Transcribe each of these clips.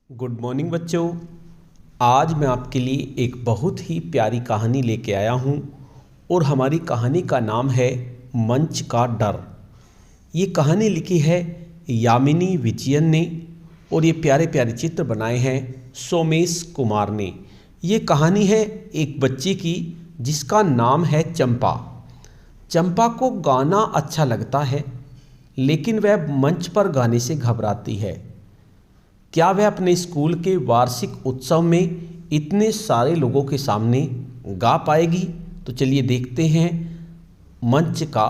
Good morning बच्चों। आज मैं आपके लिए एक बहुत ही प्यारी कहानी लेके आया हूँ और हमारी कहानी का नाम है मंच का डर। ये कहानी लिखी है यामिनी विजयन ने और ये प्यारे प्यारे चित्र बनाए हैं सोमेश कुमार ने। ये कहानी है एक बच्चे की जिसका नाम है चंपा। चंपा को गाना अच्छा लगता है लेकिन वह मंच पर गाने से घबराती है। क्या वह अपने स्कूल के वार्षिक उत्सव में इतने सारे लोगों के सामने गा पाएगी? तो चलिए देखते हैं मंच का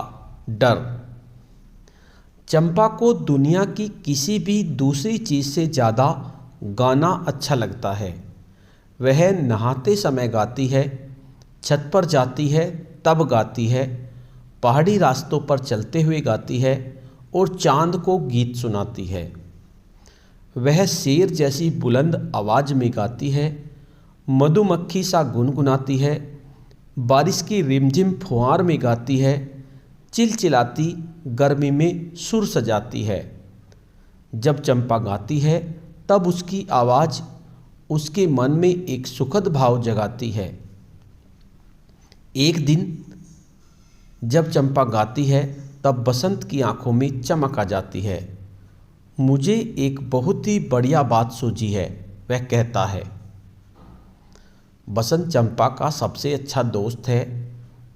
डर। चंपा को दुनिया की किसी भी दूसरी चीज़ से ज़्यादा गाना अच्छा लगता है। वह नहाते समय गाती है, छत पर जाती है तब गाती है, पहाड़ी रास्तों पर चलते हुए गाती है और चांद को गीत सुनाती है। वह शेर जैसी बुलंद आवाज़ में गाती है, मधुमक्खी सा गुनगुनाती है, बारिश की रिमझिम फुहार में गाती है, चिलचिलाती गर्मी में सुर सजाती है। जब चंपा गाती है तब उसकी आवाज़ उसके मन में एक सुखद भाव जगाती है। एक दिन जब चंपा गाती है तब बसंत की आंखों में चमक आ जाती है। मुझे एक बहुत ही बढ़िया बात सूझी है, वह कहता है। बसंत चंपा का सबसे अच्छा दोस्त है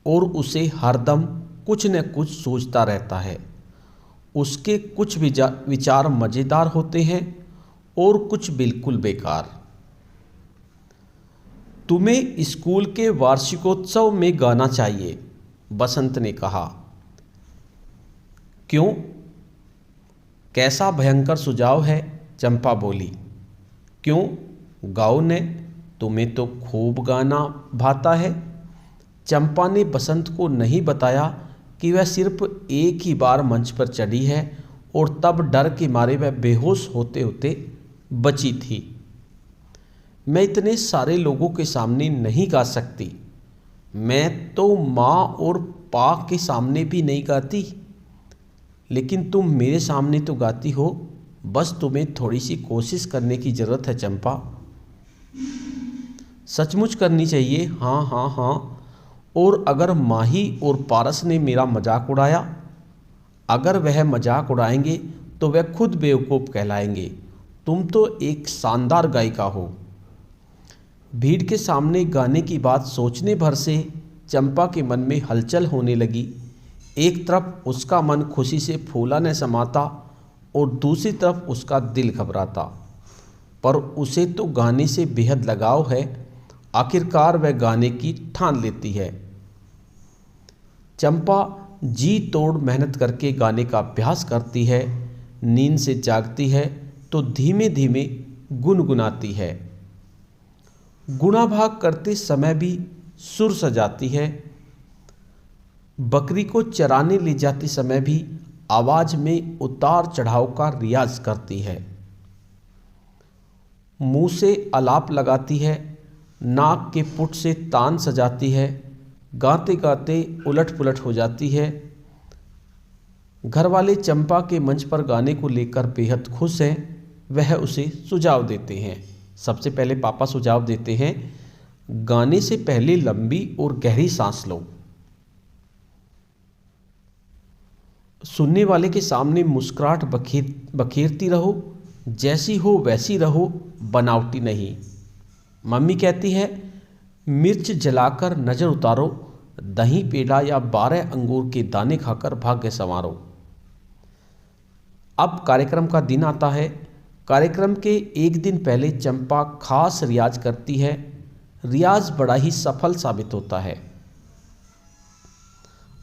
और उसे हरदम कुछ न कुछ सोचता रहता है। उसके कुछ विचार मज़ेदार होते हैं और कुछ बिल्कुल बेकार। तुम्हें स्कूल के वार्षिकोत्सव में गाना चाहिए, बसंत ने कहा। क्यों? कैसा भयंकर सुझाव है, चंपा बोली। क्यों? गाओ ने, तुम्हें तो खूब गाना भाता है। चंपा ने बसंत को नहीं बताया कि वह सिर्फ एक ही बार मंच पर चढ़ी है और तब डर के मारे वह बेहोश होते होते बची थी। मैं इतने सारे लोगों के सामने नहीं गा सकती। मैं तो माँ और पा के सामने भी नहीं गाती, लेकिन तुम मेरे सामने तो गाती हो। बस तुम्हें थोड़ी सी कोशिश करने की ज़रूरत है चंपा। सचमुच करनी चाहिए। हाँ हाँ हाँ। और अगर माही और पारस ने मेरा मजाक उड़ाया? अगर वह मजाक उड़ाएंगे तो वह खुद बेवकूफ़ कहलाएंगे। तुम तो एक शानदार गायिका हो। भीड़ के सामने गाने की बात सोचने भर से चंपा के मन में हलचल होने लगी। एक तरफ उसका मन खुशी से फूला न समाता और दूसरी तरफ उसका दिल घबराता। पर उसे तो गाने से बेहद लगाव है। आखिरकार वह गाने की ठान लेती है। चंपा जी तोड़ मेहनत करके गाने का अभ्यास करती है। नींद से जागती है तो धीमे धीमे गुनगुनाती है। गुणा भाग करते समय भी सुर सजाती है। बकरी को चराने ले जाते समय भी आवाज़ में उतार चढ़ाव का रियाज करती है। मुंह से आलाप लगाती है, नाक के पुट से तान सजाती है, गाते गाते उलट पुलट हो जाती है। घर वाले चंपा के मंच पर गाने को लेकर बेहद खुश हैं। वह उसे सुझाव देते हैं। सबसे पहले पापा सुझाव देते हैं, गाने से पहले लंबी और गहरी सांस लो। सुनने वाले के सामने मुस्कुराहट बखेरती रहो। जैसी हो वैसी रहो, बनावटी नहीं। मम्मी कहती है, मिर्च जलाकर नज़र उतारो, दही पेड़ा या 12 अंगूर के दाने खाकर भाग्य संवारो। अब कार्यक्रम का दिन आता है। कार्यक्रम के एक दिन पहले चंपा खास रियाज करती है। रियाज बड़ा ही सफल साबित होता है।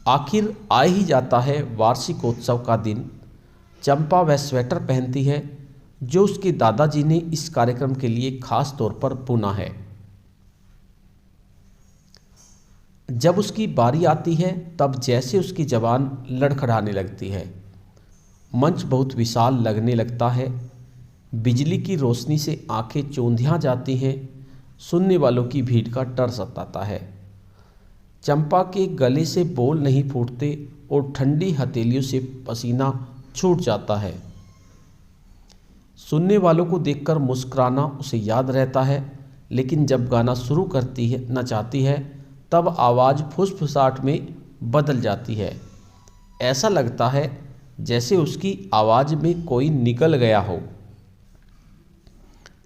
आखिर आ ही जाता है वार्षिकोत्सव का दिन। चंपा वह स्वेटर पहनती है जो उसके दादाजी ने इस कार्यक्रम के लिए खास तौर पर बुना है। जब उसकी बारी आती है तब जैसे उसकी जबान लड़खड़ाने लगती है। मंच बहुत विशाल लगने लगता है। बिजली की रोशनी से आंखें चौंधिया जाती हैं। सुनने वालों की भीड़ का डर सताता है। चंपा के गले से बोल नहीं फूटते और ठंडी हथेलियों से पसीना छूट जाता है। सुनने वालों को देखकर मुस्कुराना उसे याद रहता है, लेकिन जब गाना शुरू करती है न चाहती है तब आवाज़ फुसफुसाहट में बदल जाती है। ऐसा लगता है जैसे उसकी आवाज़ में कोई निकल गया हो।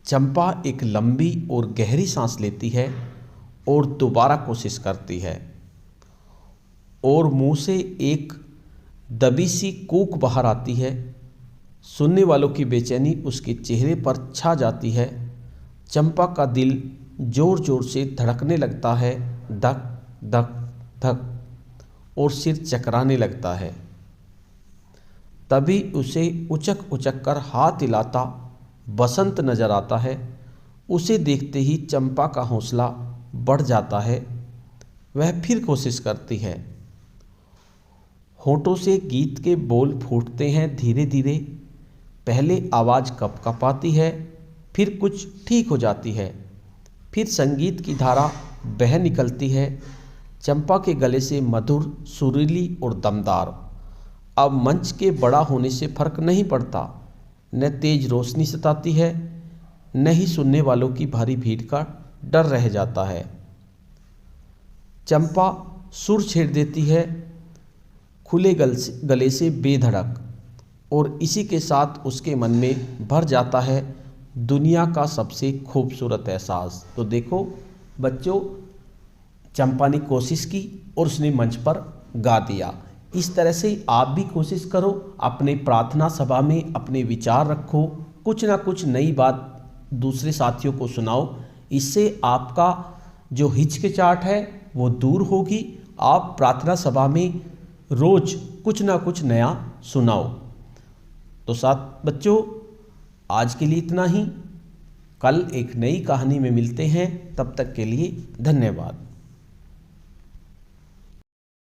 चंपा एक लंबी और गहरी सांस लेती है और दोबारा कोशिश करती है और मुंह से एक दबी सी कूक बाहर आती है। सुनने वालों की बेचैनी उसके चेहरे पर छा जाती है। चंपा का दिल जोर जोर से धड़कने लगता है, धक धक धक, और सिर चकराने लगता है। तभी उसे उचक उचक कर हाथ हिलाता बसंत नजर आता है। उसे देखते ही चंपा का हौसला बढ़ जाता है। वह फिर कोशिश करती है। होठों से गीत के बोल फूटते हैं धीरे धीरे। पहले आवाज़ कँपाती है, फिर कुछ ठीक हो जाती है, फिर संगीत की धारा बह निकलती है। चंपा के गले से मधुर, सुरीली और दमदार। अब मंच के बड़ा होने से फर्क नहीं पड़ता। न तेज रोशनी सताती है, न ही सुनने वालों की भारी भीड़ का डर रह जाता है। चंपा सुर छेड़ देती है खुले गले से बेधड़क, और इसी के साथ उसके मन में भर जाता है दुनिया का सबसे खूबसूरत एहसास। तो देखो बच्चों, चंपा ने कोशिश की और उसने मंच पर गा दिया। इस तरह से आप भी कोशिश करो, अपने प्रार्थना सभा में अपने विचार रखो, कुछ ना कुछ नई बात दूसरे साथियों को सुनाओ। इससे आपका जो हिचकिचाहट है वो दूर होगी। आप प्रार्थना सभा में रोज कुछ ना कुछ नया सुनाओ। तो साथ बच्चों, आज के लिए इतना ही। कल एक नई कहानी में मिलते हैं। तब तक के लिए धन्यवाद।